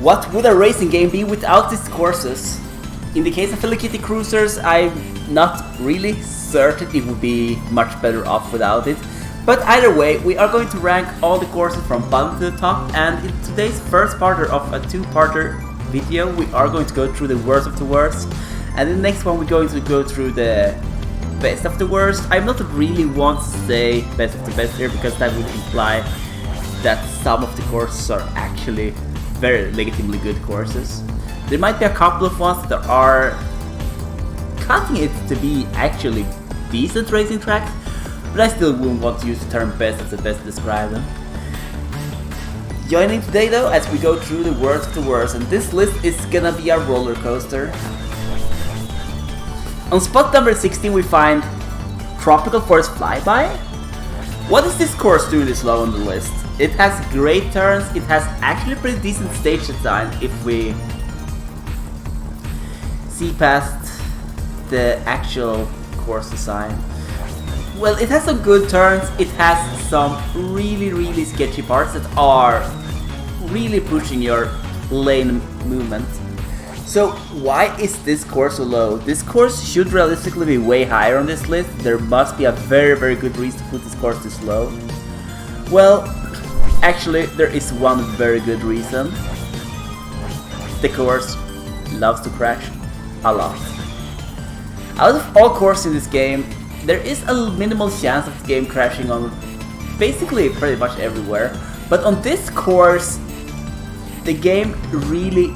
What would a racing game be without these courses? In the case of Hello Kitty Kruisers, I'm not really certain it would be much better off without it. But either way, we are going to rank all the courses from bottom to the top, and in today's first part of a two-parter video, we are going to go through the worst of the worst, and in the next one we're going to go through the best of the worst. I'm not really want to say best of the best here, because that would imply that some of the courses are actually very legitimately good courses. There might be a couple of ones that are cutting it to be actually decent racing tracks, but I still wouldn't want to use the term best as the best to describe them. Joining today though, as we go through the worst of the worst, and this list is gonna be a roller coaster. On spot number 16 we find Tropical Forest Flyby. What is this course doing this low on the list? It has great turns, it has actually pretty decent stage design if we see past the actual course design. Well, it has some good turns, it has some really sketchy parts that are really pushing your lane movement. So why is this course so low? This course should realistically be way higher on this list. There must be a very good reason to put this course this low. Well, actually there is one very good reason. The course loves to crash a lot. Out of all courses in this game, there is a minimal chance of the game crashing on basically pretty much everywhere, but on this course the game really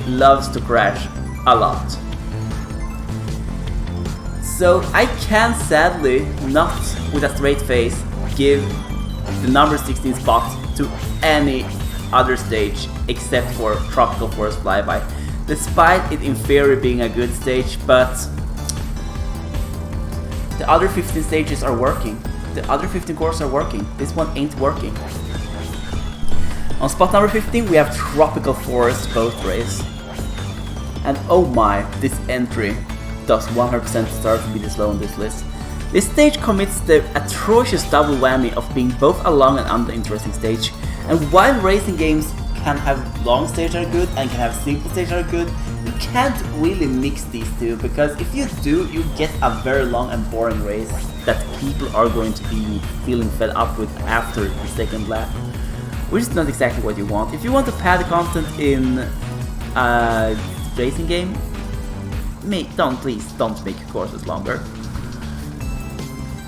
loves to crash a lot. So I can sadly not with a straight face give the number 16 spot to any other stage except for Tropical Forest Flyby, despite it in theory being a good stage, but the other 15 stages are working. The other 15 courses are working. This one ain't working. On spot number 15 we have Tropical Forest Boat Race. And oh my, this entry does 100% deserve to be this low on this list. This stage commits the atrocious double whammy of being both a long and uninteresting stage. And while racing games can have long stages that are good and can have simple stages that are good, you can't really mix these two, because if you do, you get a very long and boring race that people are going to be feeling fed up with after the second lap, which is not exactly what you want. If you want to pad the content in a racing game, please don't make your courses longer.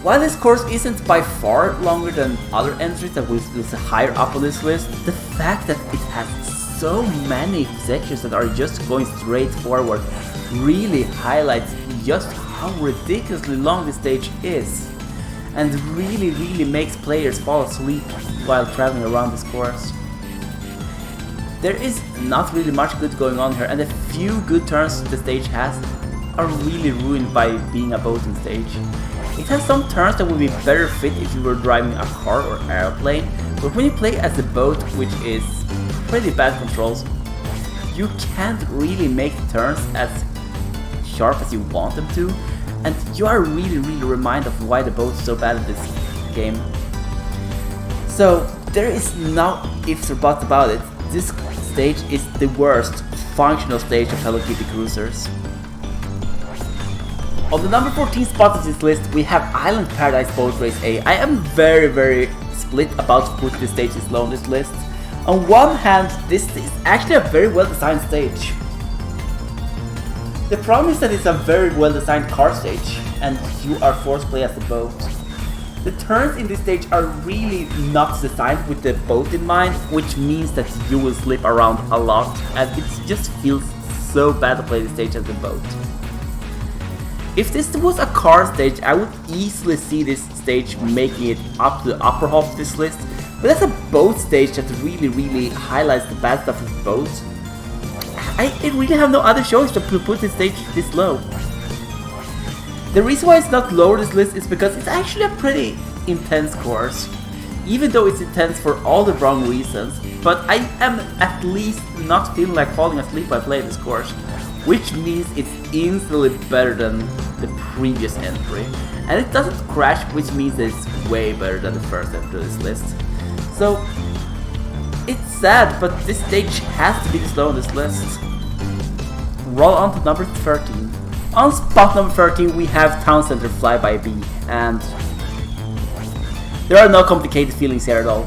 While this course isn't by far longer than other entries that will be higher up on this list, the fact that it has so many sections that are just going straight forward really highlights just how ridiculously long this stage is, and really makes players fall asleep while traveling around this course. There is not really much good going on here, and the few good turns the stage has are really ruined by being a boating stage. It has some turns that would be better fit if you were driving a car or airplane, but when you play as a boat, which is pretty bad controls, you can't really make turns as sharp as you want them to, and you are really reminded of why the boat is so bad at this game. So there is no ifs or buts about it. This stage is the worst functional stage of Hello Kitty Kruisers. On the number 14 spot of this list we have Island Paradise Boat Race A. I am very split about putting this stage this low on this list. On one hand, this is actually a very well designed stage. The problem is that it's a very well designed car stage and you are forced to play as a boat. The turns in this stage are really not designed with the boat in mind, which means that you will slip around a lot, and it just feels so bad to play this stage as a boat. If this was a car stage, I would easily see this stage making it up to the upper half of this list, but that's a boat stage that really highlights the bad stuff of boats. I really have no other choice to put this stage this low. The reason why it's not lower this list is because it's actually a pretty intense course, even though it's intense for all the wrong reasons, but I am at least not feeling like falling asleep while playing this course, which means it's instantly better than the previous entry. And it doesn't crash, which means it's way better than the first entry of this list. So It's sad, but this stage has to be this low on this list. Roll on to number 13. On spot number 13 we have Town Center Flyby B, and there are no complicated feelings here at all.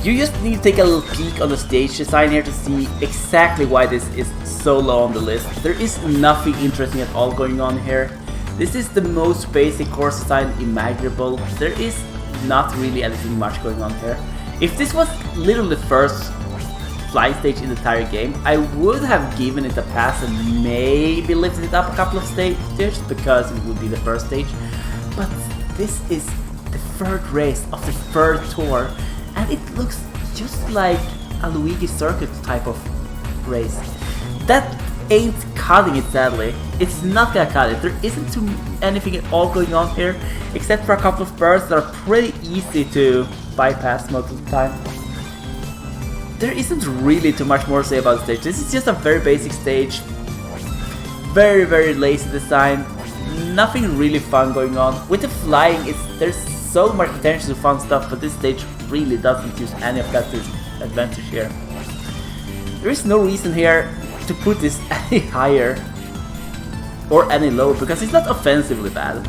You just need to take a little peek on the stage design here to see exactly why this is so low on the list. There is nothing interesting at all going on here. This is the most basic course design imaginable. There is not really anything much going on here. If this was literally the first flying stage in the entire game, I would have given it a pass and maybe lifted it up a couple of stages because it would be the first stage. But this is the third race of the third tour, and it looks just like a Luigi Circuit type of race. That ain't cutting it, sadly. It's not gonna cut it. There isn't anything at all going on here, except for a couple of birds that are pretty easy to bypass most of the time. There isn't really too much more to say about the stage. This is just a very basic stage. Very, very lazy design. Nothing really fun going on. With the flying, there's so much potential to fun stuff, but this stage really doesn't use any of that to its advantage here. There is no reason here to put this any higher or any lower because it's not offensively bad.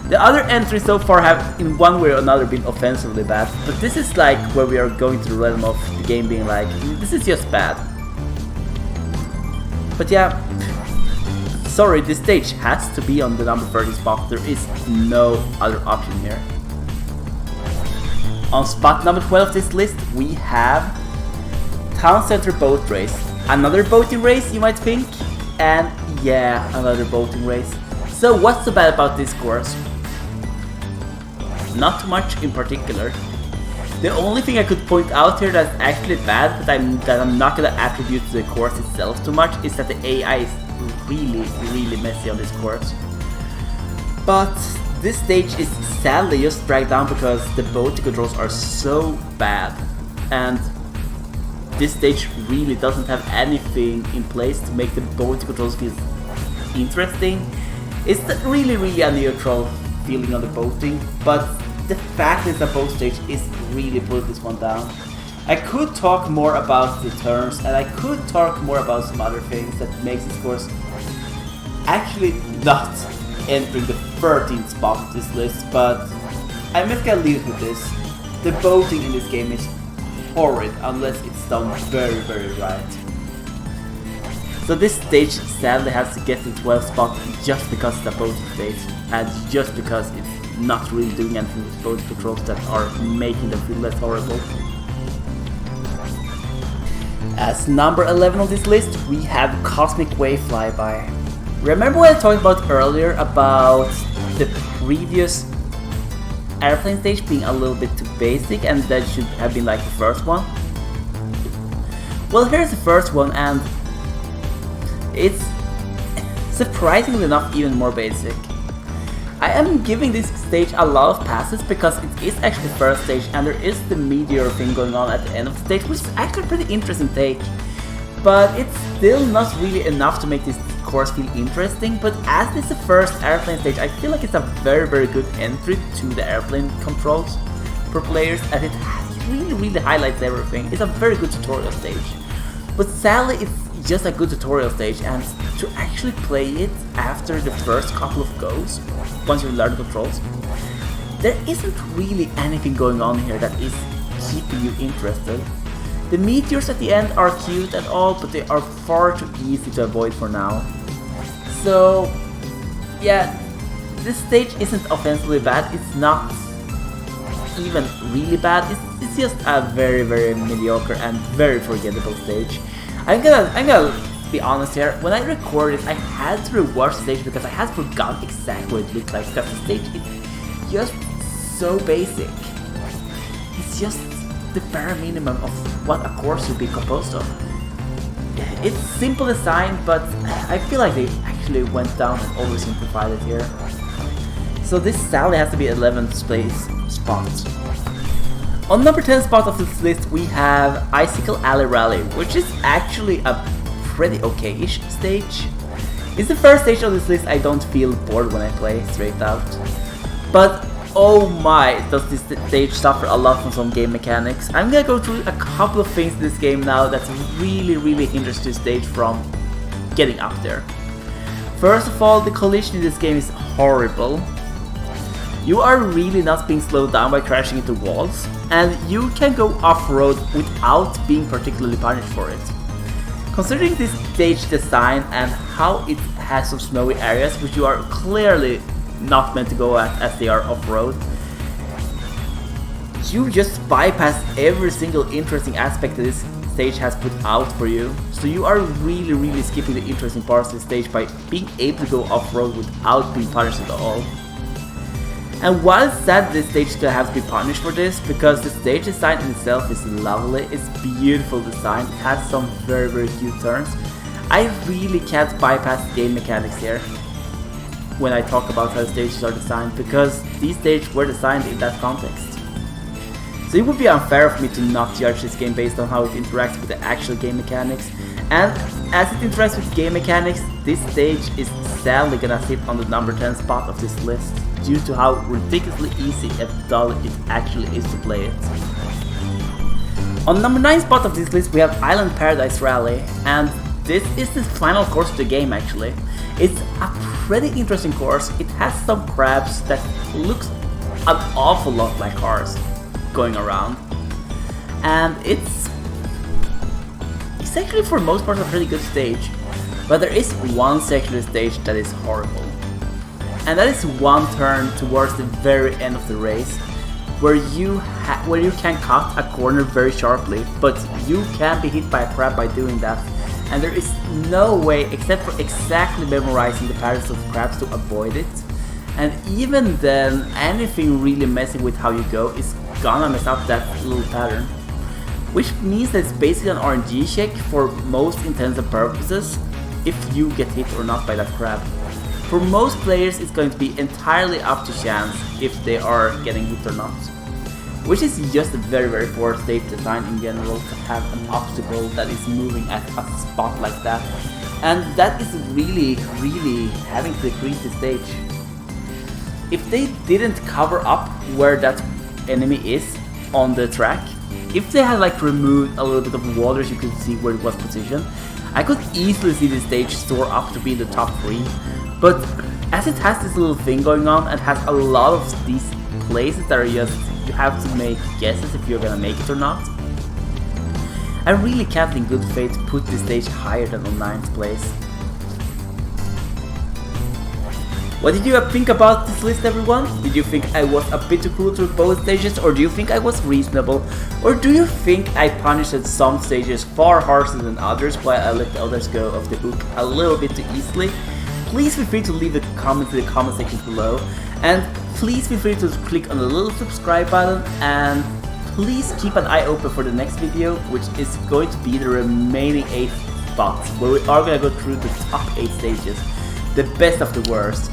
The other entries so far have in one way or another been offensively bad, but this is like where we are going to the realm of the game being like, this is just bad. But yeah, sorry, this stage has to be on the number 30 spot. There is no other option here. On spot number 12 of this list we have Town Center Boat Race. Another boating race, you might think, and yeah, another boating race. So what's so bad about this course? Not much in particular. The only thing I could point out here that's actually bad, but I'm not gonna attribute to the course itself too much, is that the AI is really messy on this course. But this stage is sadly just dragged down because the boat controls are so bad, and this stage really doesn't have anything in place to make the boat controls feel interesting. It's really a neutral feeling on the boating, but the fact that it's a boat stage is really putting this one down. I could talk more about the turns, and I could talk more about some other things that makes this course actually not entering the 13th spot of this list, but I'm just gonna leave it with this. The boating in this game is horrid unless it's done very right. So this stage sadly has to get to the 12th spot just because it's a boating stage, and just because it's not really doing anything with boat controls that are making them feel less horrible. As number 11 on this list we have Cosmic Wave Flyby. Remember what I talked about earlier about the previous airplane stage being a little bit too basic and that should have been like the first one? Well, here's the first one, and it's surprisingly enough even more basic. I am giving this stage a lot of passes because it is actually the first stage and there is the meteor thing going on at the end of the stage, which is actually a pretty interesting take. But it's still not really enough to make this course feel interesting, but as it's the first airplane stage, I feel like it's a very good entry to the airplane controls for players, and it really highlights everything. It's a very good tutorial stage. But sadly, it's just a good tutorial stage, and to actually play it after the first couple of goes, once you learn the controls, there isn't really anything going on here that is keeping you interested. The meteors at the end are cute and all, but they are far too easy to avoid for now. So, yeah, this stage isn't offensively bad, it's not even really bad, it's just a very mediocre and very forgettable stage. I'm gonna be honest here, when I recorded I had to rewatch the stage because I had forgotten exactly what it looked like, because the stage is just so basic. It's just the bare minimum of what a course should be composed of. It's simple design, but I feel like they actually went down and oversimplified it here. So this sadly has to be 11th place spot. On number 10 spot of this list we have Icicle Alley Rally, which is actually a pretty okay-ish stage. It's the first stage on this list I don't feel bored when I play, straight out. But oh my, does this stage suffer a lot from some game mechanics. I'm gonna go through a couple of things in this game now that really hinders this stage from getting up there. First of all, the collision in this game is horrible. You are really not being slowed down by crashing into walls, and you can go off-road without being particularly punished for it. Considering this stage design and how it has some snowy areas which you are clearly not meant to go at as they are off-road, you just bypass every single interesting aspect that this stage has put out for you. So you are really skipping the interesting parts of the stage by being able to go off-road without being punished at all. And while it's sad this stage is gonna have to be punished for this, because the stage design in itself is lovely, it's beautiful design, it has some very cute turns, I really can't bypass the game mechanics here when I talk about how stages are designed, because these stages were designed in that context. So it would be unfair for me to not judge this game based on how it interacts with the actual game mechanics, and as it interacts with game mechanics, this stage is sadly gonna sit on the number 10 spot of this list, due to how ridiculously easy and dull it actually is to play it. On the number 9 spot of this list we have Island Paradise Rally, and this is the final course of the game actually. It's a pretty interesting course. It has some crabs that looks an awful lot like cars going around, and it's actually for the most part a pretty good stage, but there is one section of the stage that is horrible. And that is one turn towards the very end of the race, where you can cut a corner very sharply, but you can be hit by a crab by doing that. And there is no way, except for exactly memorizing the patterns of crabs, to avoid it. And even then, anything really messing with how you go is gonna mess up that little pattern. Which means that it's basically an RNG check for most intents and purposes, if you get hit or not by that crab. For most players, it's going to be entirely up to chance if they are getting hit or not. Which is just a very poor stage design in general, to have an obstacle that is moving at a spot like that. And that is really having to decrease the stage. If they didn't cover up where that enemy is on the track, if they had like removed a little bit of water so you could see where it was positioned, I could easily see the stage soar up to be in the top 3. But as it has this little thing going on and has a lot of these places that are just, you have to make guesses if you're gonna make it or not, I really can't in good faith put this stage higher than on 9th place. What did you think about this list, everyone? Did you think I was a bit too cruel to both stages, or do you think I was reasonable? Or do you think I punished some stages far harsher than others while I let the others go off the hook a little bit too easily? Please feel free to leave a comment in the comment section below, and please feel free to click on the little subscribe button, and please keep an eye open for the next video, which is going to be the remaining 8 spots, where we are going to go through the top 8 stages, the best of the worst.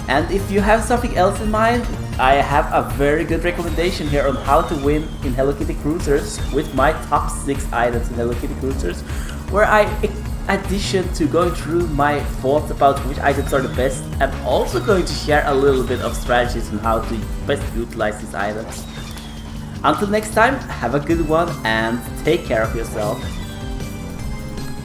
And if you have something else in mind, I have a very good recommendation here on how to win in Hello Kitty Kruisers with my top 6 items in Hello Kitty Kruisers, where I, in addition to going through my thoughts about which items are the best, I'm also going to share a little bit of strategies on how to best utilize these items. Until next time, have a good one and take care of yourself.